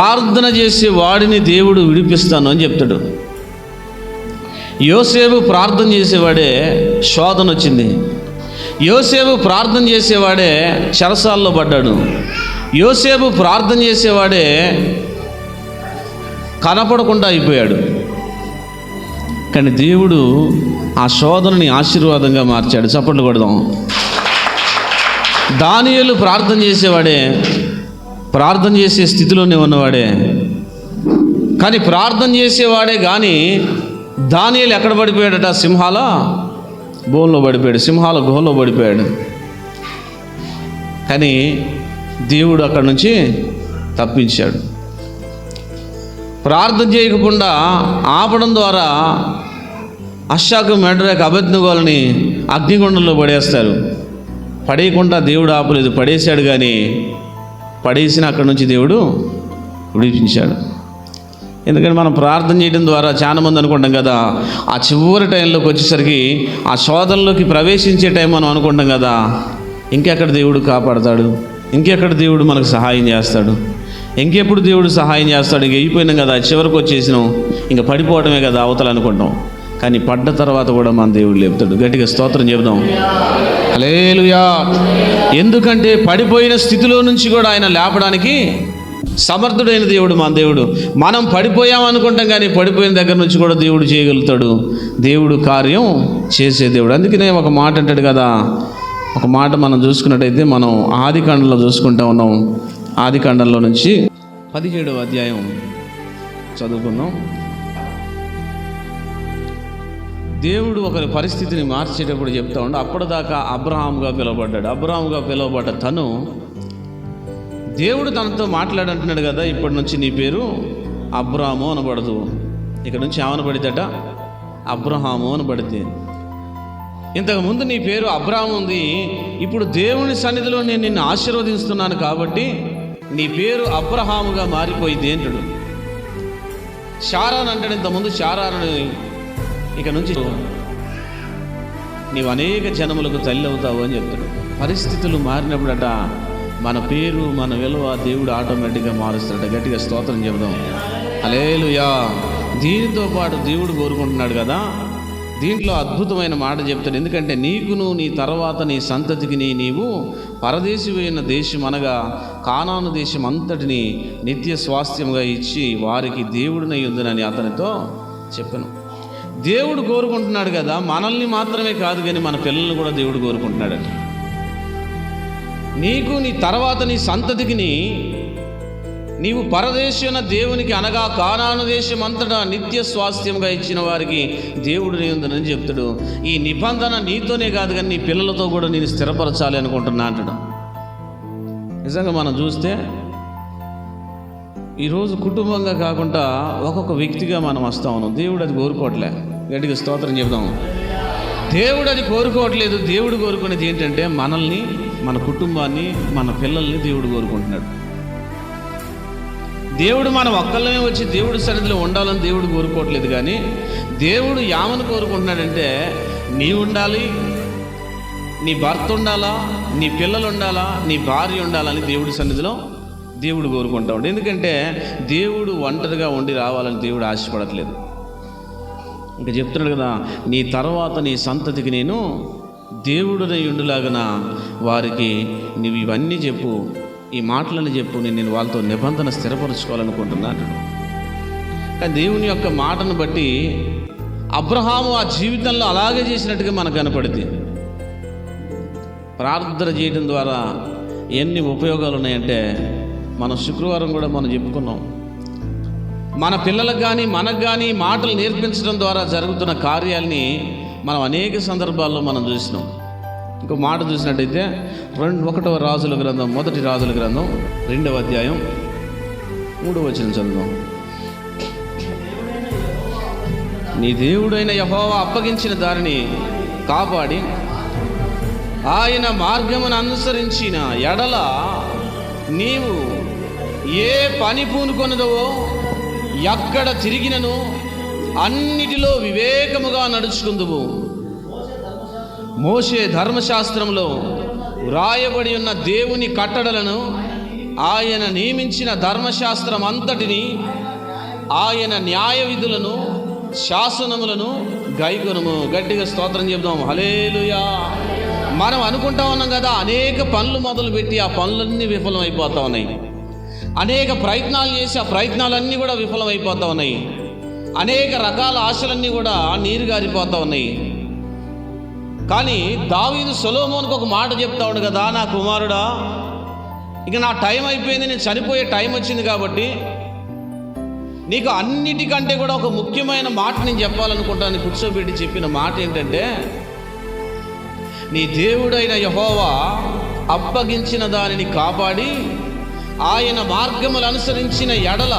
ప్రార్థన చేసే వాడిని దేవుడు విడిపిస్తాను అని చెప్తాడు. యోసేపు ప్రార్థన చేసేవాడే శోధన వచ్చింది. యోసేపు ప్రార్థన చేసేవాడే చెరసాల్లో పడ్డాడు. యోసేపు ప్రార్థన చేసేవాడే కనపడకుండా అయిపోయాడు. కానీ దేవుడు ఆ శోధనని ఆశీర్వాదంగా మార్చాడు. చప్పట్లు కొడదాం. దానియేలు ప్రార్థన చేసేవాడే, ప్రార్థన చేసే స్థితిలోనే ఉన్నవాడే. కానీ ప్రార్థన చేసేవాడే కానీ దానియేలు ఎక్కడ పడిపోయాడట? సింహాల బోన్లో పడిపోయాడు, సింహాల గుహలో పడిపోయాడు. కానీ దేవుడు అక్కడి నుంచి తప్పించాడు. ప్రార్థన చేయకుండా ఆపడం ద్వారా అష్షాకు మెడ్రాక్ అబేద్నెగోలని అగ్నిగుండంలో పడేస్తారు. పడేయకుండా దేవుడు ఆపలేదు, పడేశాడు. కానీ పడేసిన అక్కడి నుంచి దేవుడు విడిపించాడు. ఎందుకంటే మనం ప్రార్థన చేయడం ద్వారా చాలామంది అనుకుంటాం కదా, ఆ చివరి టైంలోకి వచ్చేసరికి ఆ శోధనలోకి ప్రవేశించే టైం మనం అనుకుంటాం కదా, ఇంకెక్కడ దేవుడు కాపాడతాడు, ఇంకెక్కడ దేవుడు మనకు సహాయం చేస్తాడు, ఇంకెప్పుడు దేవుడు సహాయం చేస్తాడు, ఇంక అయిపోయినాం కదా, చివరికి వచ్చేసినాం, ఇంక పడిపోవడమే కదా అవతల అనుకుంటాం. కానీ పడ్డ తర్వాత కూడా మన దేవుడు లేపుతాడు. గట్టిగా స్తోత్రం చెబుదాం. హల్లెలూయా. ఎందుకంటే పడిపోయిన స్థితిలో నుంచి కూడా ఆయన లేపడానికి సమర్థుడైన దేవుడు మన దేవుడు. మనం పడిపోయాం అనుకుంటాం, కానీ పడిపోయిన దగ్గర నుంచి కూడా దేవుడు చేయగలుగుతాడు. దేవుడు కార్యం చేసే దేవుడు. అందుకనే ఒక మాట అంటాడు కదా, ఒక మాట మనం చూసుకున్నట్టయితే మనం ఆదికాండంలో చూసుకుంటా ఉన్నాం. ఆదికాండంలో నుంచి 17వ అధ్యాయం చదువుకుందాం. దేవుడు ఒకరి పరిస్థితిని మార్చేటప్పుడు చెప్తా ఉండే, అప్పటిదాకా అబ్రహాముగా పిలువబడ్డాడు. అబ్రహాముగా పిలువబడ్డ తను దేవుడు తనతో మాట్లాడంటున్నాడు కదా, ఇప్పటి నుంచి నీ పేరు అబ్రాము అనబడదు, ఇక్కడ నుంచి ఏమనబడితేట అబ్రహాము అనబడితే. ఇంతకుముందు నీ పేరు అబ్రాము ఉంది, ఇప్పుడు దేవుని సన్నిధిలో నేను నిన్ను ఆశీర్వదిస్తున్నాను కాబట్టి నీ పేరు అబ్రహాముగా మారిపోయింది అంటాడు. శారాన్ అంటాడు, ఇంతకుముందు శారాను ఇక నుంచి నీవు అనేక జనములకు తల్లి అవుతావు అని చెప్తాడు. పరిస్థితులు మారినప్పుడట మన పేరు, మన విలువ దేవుడు ఆటోమేటిక్గా మారుస్తాడట. గట్టిగా స్తోత్రం చెబుదాం. హల్లెలూయా. దీనితో పాటు దేవుడు కోరుకుంటున్నాడు కదా, దీంట్లో అద్భుతమైన మాట చెప్తాడు. ఎందుకంటే నీకును నీ తర్వాత నీ సంతతికి నీవు పరదేశమైన దేశం అనగా కానాను దేశం అంతటిని నిత్య స్వాస్థ్యంగా ఇచ్చి వారికి దేవుడినై ఉందని అతనితో చెప్పాను. దేవుడు కోరుకుంటున్నాడు కదా, మనల్ని మాత్రమే కాదు కానీ మన పిల్లల్ని కూడా దేవుడు కోరుకుంటున్నాడట. నీకు నీ తర్వాత నీ సంతతికి నీవు పరదేశమైన దేవునికి అనగా కానాను దేశం అంతటా నిత్య స్వాస్థ్యంగా ఇచ్చిన వారికి దేవుడు నీ ఉందని చెప్తాడు. ఈ నిబంధన నీతోనే కాదు కానీ నీ పిల్లలతో కూడా నేను స్థిరపరచాలి అనుకుంటున్నా అంటాడు. నిజంగా మనం చూస్తే ఈరోజు కుటుంబంగా కాకుండా ఒక్కొక్క వ్యక్తిగా మనం వస్తా ఉన్నాం. దేవుడు అది కోరుకోవట్లే. గట్టిగా స్తోత్రం చెబుదాం. దేవుడు అది కోరుకోవట్లేదు. దేవుడు కోరుకునేది ఏంటంటే మనల్ని, మన కుటుంబాన్ని, మన పిల్లల్ని దేవుడు కోరుకుంటున్నాడు. దేవుడు మనం ఒక్కళ్ళమే వచ్చి దేవుడి సన్నిధిలో ఉండాలని దేవుడు కోరుకోవట్లేదు. కానీ దేవుడు యామను కోరుకుంటున్నాడంటే నీ ఉండాలి, నీ భర్త ఉండాలా, నీ పిల్లలు ఉండాలా, నీ భార్య ఉండాలని దేవుడి సన్నిధిలో దేవుడు కోరుకుంటా ఉంటాడు. ఎందుకంటే దేవుడు ఒంటరిగా ఉండి రావాలని దేవుడు ఆశపడట్లేదు. ఇంకా చెప్తున్నాడు కదా, నీ తర్వాత నీ సంతతికి నేను దేవుడినై ఉండులాగన వారికి నీవు ఇవన్నీ చెప్పు, ఈ మాటలను చెప్పు, నేను వాళ్ళతో నిబంధన స్థిరపరచుకోవాలనుకుంటున్నాను. కానీ దేవుని యొక్క మాటను బట్టి అబ్రహాము ఆ జీవితంలో అలాగే చేసినట్టుగా మనకు కనపడింది. ప్రార్థన చేయడం ద్వారా ఎన్ని ఉపయోగాలు ఉన్నాయంటే మనం శుక్రవారం కూడా మనం చెప్పుకున్నాం. మన పిల్లలకు కానీ మనకు కానీ మాటలు నేర్పించడం ద్వారా జరుగుతున్న కార్యాలని మనం అనేక సందర్భాల్లో మనం చూసినాం. ఇంకో మాట చూసినట్టయితే 1వ రాజుల గ్రంథం, 1 రాజుల గ్రంథం 2వ అధ్యాయం 3వ వచనం చదువుదాం. నీ దేవుడైన యెహోవా అప్పగించిన దారిని కాపాడి ఆయన మార్గమును అనుసరించిన ఎడల నీవు ఏ పని పూనుకొనదవో ఎక్కడ తిరిగినను అన్నిటిలో వివేకముగా నడుచుకుందువు. మోషే ధర్మశాస్త్రంలో వ్రాయబడి ఉన్న దేవుని కట్టడలను ఆయన నియమించిన ధర్మశాస్త్రం అంతటిని, ఆయన న్యాయ విధులను, శాసనములను గైకొనుము. గట్టిగా స్తోత్రం చెప్దాం. హల్లెలూయా. మనం అనుకుంటా ఉన్నాం కదా, అనేక పనులు మొదలుపెట్టి ఆ పనులన్నీ విఫలం అయిపోతూ ఉన్నాయి. అనేక ప్రయత్నాలు చేసి ఆ ప్రయత్నాలన్నీ కూడా విఫలం అయిపోతూ ఉన్నాయి. అనేక రకాల ఆశలన్నీ కూడా నీరు గారిపోతూ ఉన్నాయి. కానీ దావీదు సొలొమోనుకు ఒక మాట చెప్తా ఉన్నాడు కదా, నా కుమారుడా, ఇక నా టైం అయిపోయింది, నేను చనిపోయే టైం వచ్చింది కాబట్టి నీకు అన్నిటికంటే కూడా ఒక ముఖ్యమైన మాట నేను చెప్పాలనుకుంటాను. కూర్చోబెట్టి చెప్పిన మాట ఏంటంటే, నీ దేవుడైన యెహోవా అప్పగించిన దానిని కాపాడి ఆయన మార్గములు అనుసరించిన ఎడల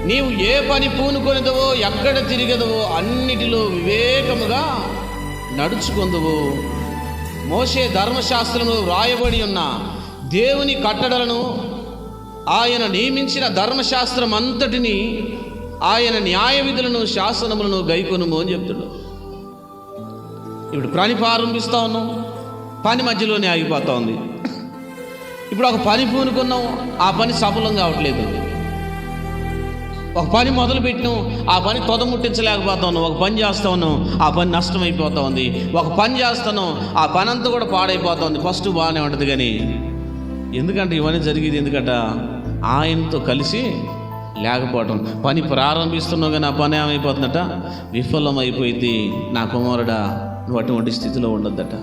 నీవు ఏ పని పూనుకొనిదవో, ఎక్కడ తిరిగదవో అన్నిటిలో వివేకముగా నడుచుకుందువు. మోషే ధర్మశాస్త్రములో వ్రాయబడి ఉన్న దేవుని కట్టడలను, ఆయన నియమించిన ధర్మశాస్త్రం అంతటిని, ఆయన న్యాయ విధులను, శాసనములను గైకొనుము అని చెప్తున్నాడు. ఇప్పుడు పని ప్రారంభిస్తూ ఉన్నాం, పని మధ్యలోనే ఆగిపోతూ ఉంది. ఇప్పుడు ఒక పని పూనుకున్నాం, ఆ పని సఫలం కావట్లేదు. ఒక పని మొదలు పెట్టినాం, ఆ పని తొదముట్టించలేకపోతా ఉన్నాం. ఒక పని చేస్తూ ఉన్నాం, ఆ పని నష్టం అయిపోతూ ఉంది. ఒక పని చేస్తున్నాం, ఆ పని అంతా కూడా పాడైపోతూ ఉంది. ఫస్ట్ బాగానే ఉంటుంది, కానీ ఎందుకంటే ఇవన్నీ జరిగేది ఎందుకంట, ఆయనతో కలిసి లేకపోవటం. పని ప్రారంభిస్తున్నావు కానీ ఆ పని ఏమైపోతుందట, విఫలమైపోయింది. నా కుమారుడా, నువ్వు అటువంటి స్థితిలో ఉండొద్దట.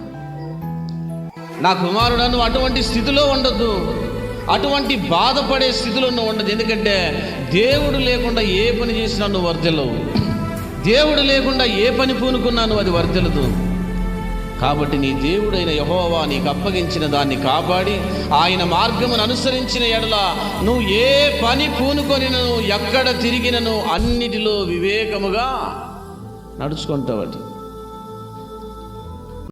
నా కుమారుడా, నువ్వు అటువంటి స్థితిలో ఉండొద్దు, అటువంటి బాధపడే స్థితిలో నువ్వు ఉండదు. ఎందుకంటే దేవుడు లేకుండా ఏ పని చేసినా నువ్వు వర్ధిల్లవు. దేవుడు లేకుండా ఏ పని పూనుకున్నా నువ్వు అది వర్ధిల్లదు. కాబట్టి నీ దేవుడైన యెహోవా నీకు అప్పగించిన దాన్ని కాపాడి ఆయన మార్గమును అనుసరించిన ఎడల నువ్వు ఏ పని పూనుకొనినను, ఎక్కడ తిరిగినను అన్నిటిలో వివేకముగా నడుచుకుంటావట.